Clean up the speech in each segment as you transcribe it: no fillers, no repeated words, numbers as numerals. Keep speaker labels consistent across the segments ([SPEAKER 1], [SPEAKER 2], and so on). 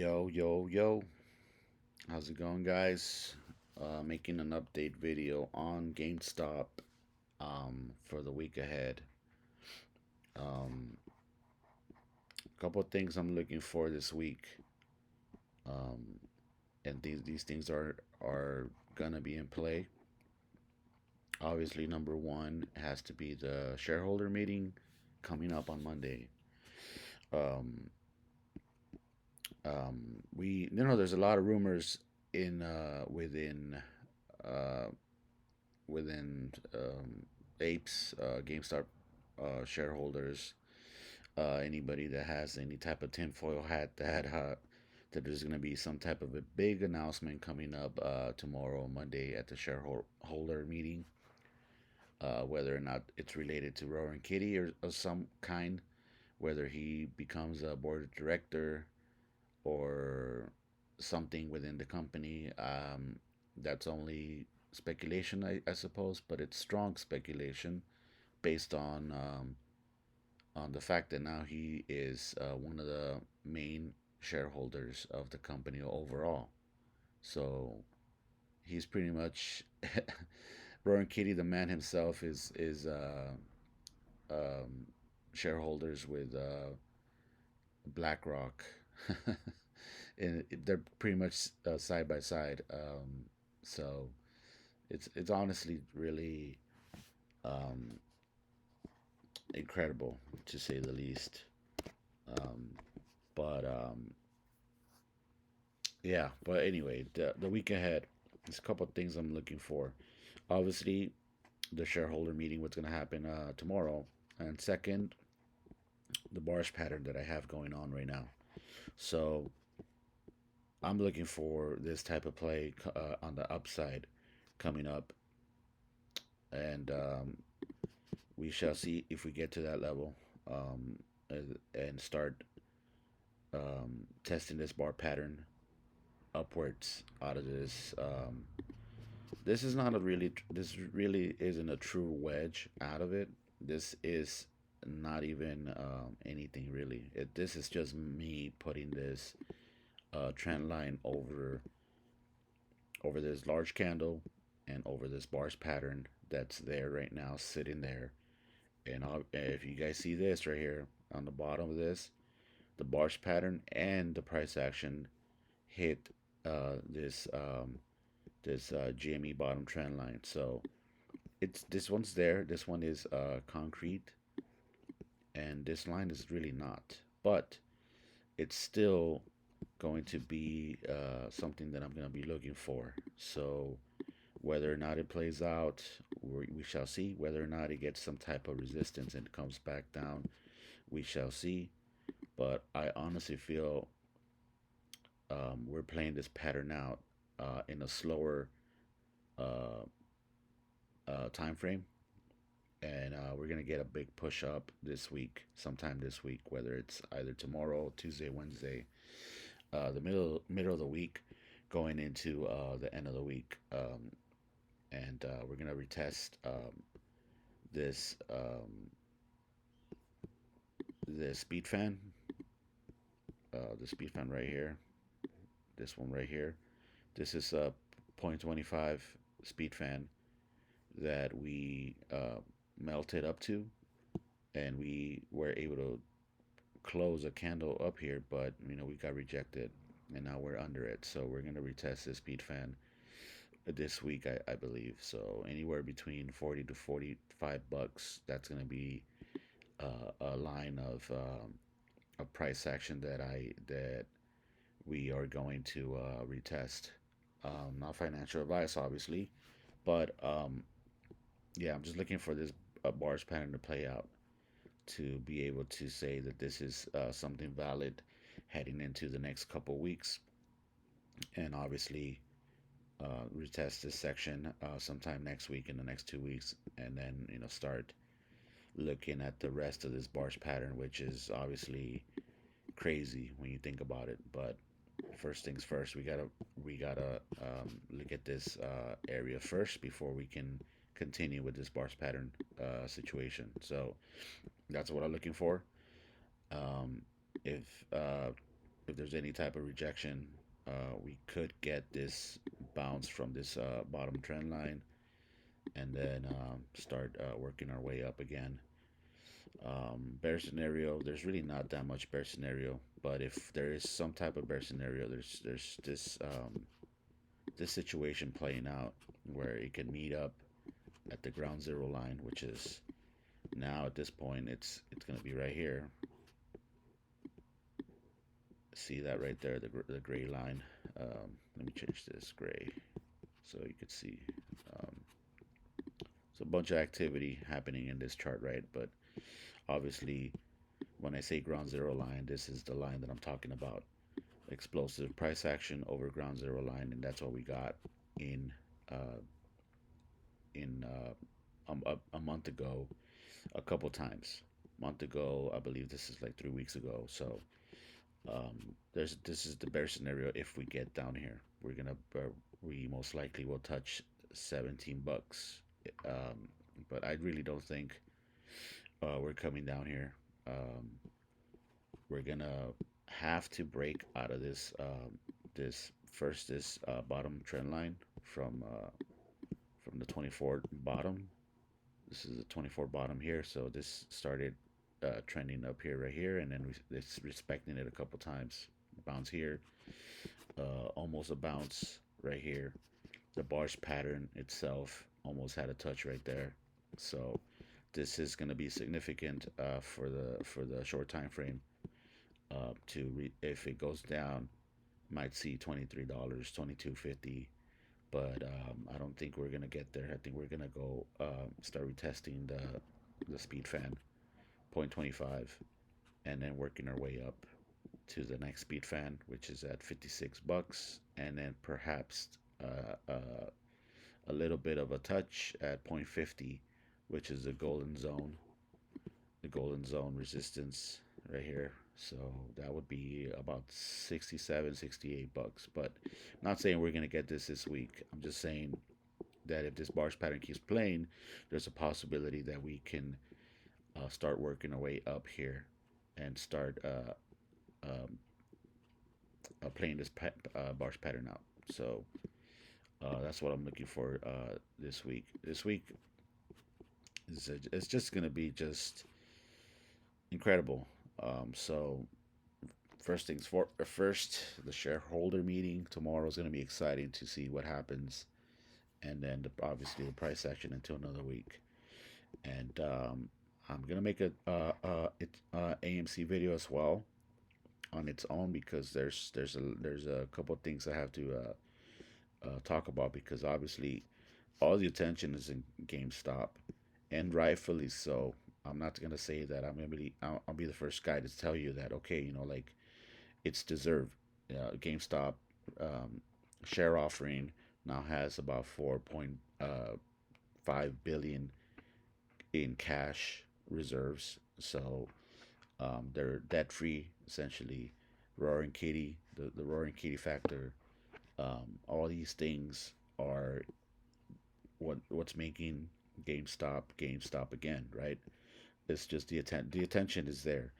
[SPEAKER 1] Yo, yo, yo. How's it going, guys? Making an update video on Gamestop for the week ahead. A couple of things I'm looking for this week. Um, and these things are gonna be in play. Obviously, number one has to be the shareholder meeting coming up on Monday. Um, there's a lot of rumors in uh, within apes, GameStop shareholders, anybody that has any type of tinfoil hat that there's going to be some type of a big announcement coming up tomorrow, Monday, at the shareholder meeting. Whether or not it's related to Roaring Kitty or some kind, whether he becomes a board director or something within the company. That's only speculation, I suppose, but it's strong speculation based on the fact that now he is one of the main shareholders of the company overall. So he's pretty much Rowan Kitty, the man himself, is um, shareholders with BlackRock, and they're pretty much side by side. So it's honestly really um, incredible to say the least. Um, but yeah, but anyway, the week ahead, there's a couple of things I'm looking for. Obviously, the shareholder meeting, what's going to happen tomorrow, and second, the barge pattern that I have going on right now. So I'm looking for this type of play on the upside coming up, and we shall see if we get to that level and start testing this bar pattern upwards out of this. This is not a really. This really isn't a true wedge out of it. This is not even anything really. This is just me putting this trend line over this large candle and over this bars pattern that's there right now, sitting there. And if you guys see this right here on the bottom of this, the bars pattern and the price action hit this GME bottom trend line. So it's this one's there. This one is concrete, and this line is really not. But it's still going to be something that I'm going to be looking for. So whether or not it plays out, we shall see. Whether or not it gets some type of resistance and comes back down, we shall see. But I honestly feel we're playing this pattern out in a slower uh, time frame, and we're gonna get a big push up this week, sometime this week, whether it's either tomorrow, Tuesday, Wednesday, the middle of the week, going into the end of the week, and we're gonna retest this the speed fan, the speed fan right here, this one right here. This is a 0.25 speed fan that we melted up to, and we were able to close a candle up here, but we got rejected, and now we're under it. So we're gonna retest this speed fan this week, I believe. So anywhere between 40 to 45 bucks. That's gonna be a line of a price action that we are going to retest. Not financial advice, obviously, but yeah, I'm just looking for this bars pattern to play out to be able to say that this is something valid heading into the next couple weeks, and obviously retest this section sometime next week, in the next 2 weeks, and then start looking at the rest of this bars pattern, which is obviously crazy when you think about it. But first things first, we gotta look at this area first before we can continue with this bars pattern situation. So that's what I'm looking for. If if there's any type of rejection, we could get this bounce from this bottom trend line, and then start working our way up again. Bear scenario, there's really not that much bear scenario, but if there is some type of bear scenario, there's this situation playing out where it can meet up at the ground zero line, which is now at this point it's gonna be right here. See that right there, the gray line. Let me change this gray so you could see. Um, it's a bunch of activity happening in this chart, right? But obviously, when I say ground zero line, this is the line that I'm talking about. Explosive price action over ground zero line, and that's what we got in uh, a month ago, a couple times. Month ago, I believe this is like 3 weeks ago. So there's this is the bear scenario. If we get down here, we most likely will touch $17. Um, but I really don't think we're coming down here. Um, we're gonna have to break out of this bottom trend line from the 24 bottom. This is the 24 bottom here, so this started trending up here right here, and then it's respecting it a couple times. Bounce here, almost a bounce right here. The bars pattern itself almost had a touch right there, so this is going to be significant for the short time frame. If it goes down, might see $23, 22.50, but I don't think we're gonna get there. I think we're gonna go start retesting the speed fan 0.25, and then working our way up to the next speed fan, which is at $56, and then perhaps a little bit of a touch at 0.50, which is the golden zone resistance right here. So that would be about 67, $68. But I'm not saying we're gonna get this week. I'm just saying that if this bars pattern keeps playing, there's a possibility that we can start working our way up here and start um, playing this bars pattern out. So that's what I'm looking for this week. This week it's just gonna be just incredible. So first, the shareholder meeting tomorrow is gonna be exciting to see what happens, and then obviously the price action until another week. And I'm gonna make a AMC video as well on its own, because there's a couple of things I have to talk about, because obviously all the attention is in GameStop, and rightfully so. I'm not gonna say that I'll be the first guy to tell you that, okay, like it's deserved. GameStop um, share offering now has about 4.5 billion in cash reserves, so they're debt free essentially. Roaring Kitty, the Roaring Kitty factor, all these things are what's making GameStop again, right? It's just the attention is there,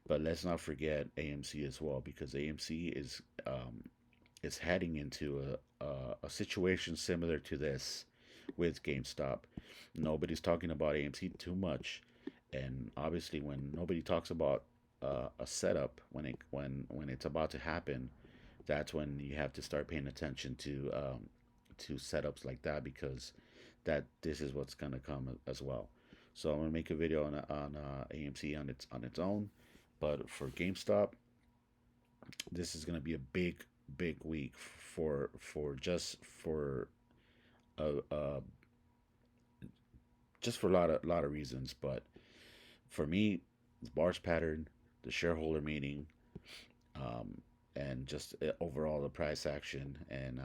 [SPEAKER 1] but let's not forget AMC as well, because AMC is heading into a situation similar to this with GameStop. Nobody's talking about AMC too much, and obviously, when nobody talks about a setup, when it's about to happen, that's when you have to start paying attention to setups like that, because that this is what's gonna come as well. So I'm gonna make a video on AMC on its own, but for GameStop, this is gonna be a big week for uh, uh just for a lot of reasons. But for me, the bars pattern, the shareholder meeting, um, and just overall the price action, and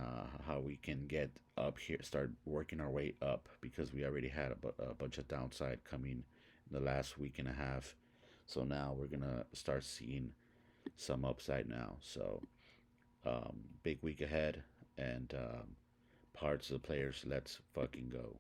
[SPEAKER 1] how we can get up here, start working our way up, because we already had a bunch of downside coming in the last week and a half. So now we're gonna start seeing some upside now. So big week ahead, and parts of the players, let's fucking go.